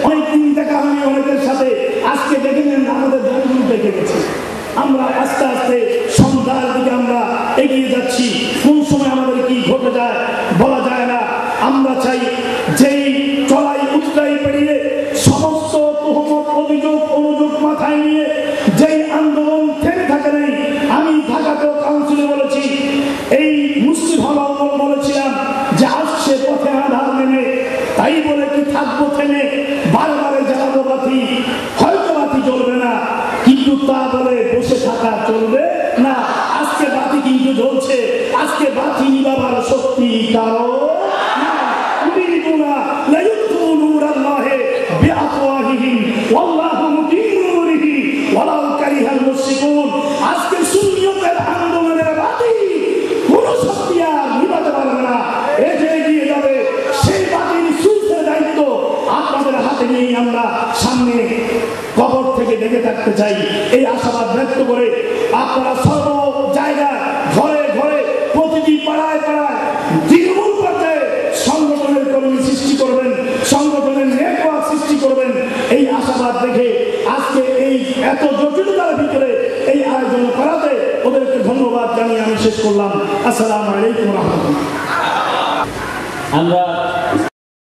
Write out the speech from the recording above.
অনেকদিন দেখা হয়নি অনেকের সাথে, আজকে দেখে নেন আমাদের দলগুলো দেখে গেছে। আমরা আস্তে আস্তে সন্ধ্যার দিকে আমরা এগিয়ে যাচ্ছি। কোন সময় আমাদের কি ঘটে যায় বলা যায় না। আমরা চাই যেই চড়াই উতরাই পেরিয়ে সমস্ত তহমত অভিযোগ অনুযোগ মাথায় নিয়ে যেই আন্দোলন থেমে থাকে নেই। আমি ঢাকাতেও কাউন্সিলে বলেছি, এই মুসলিম হওয়া বলেছিলাম যে আসছে পথে আধার নেমে, তাই বলে কি থাকবো থেমে বারবারে জ্বালাবো বাতি, হয়তো বাতি জ্বলবে না কিন্তু তা বলে বসে থাকা চলবে না। আজকে বাতি কিন্তু জ্বলছে, আজকে বাতি নিবাবার শক্তি কারো না। আজকে সুন্নিয়তের আন্দোলনের বাতি কোন শক্তি আর নিভাতে পারবে না। এগিয়ে যাবে সেই বাতির সুস্থের দায়িত্ব আপনাদের হাতে নিয়ে আমরা সামনে কবর থেকে দেখে থাকতে চাই। এই আশাবাদ ব্যক্ত করে আপনারা সর্ব জায়গায় ঘরে ঘরে প্রতিটি পাড়ায় পাড়ায় তৃণমূল পর্যায়ে সংগঠনের কর্মী সৃষ্টি করবেন, সংগঠনের নেটওয়ার্ক সৃষ্টি করবেন। এই আশাবাদ দেখে আজকে এই এত জটিলতার ভিতরে এই আয়োজন করাতে ওদেরকে ধন্যবাদ জানিয়ে আমি শেষ করলাম। আসসালামু আলাইকুম ওয়া রাহমাতুল্লাহ। আমরা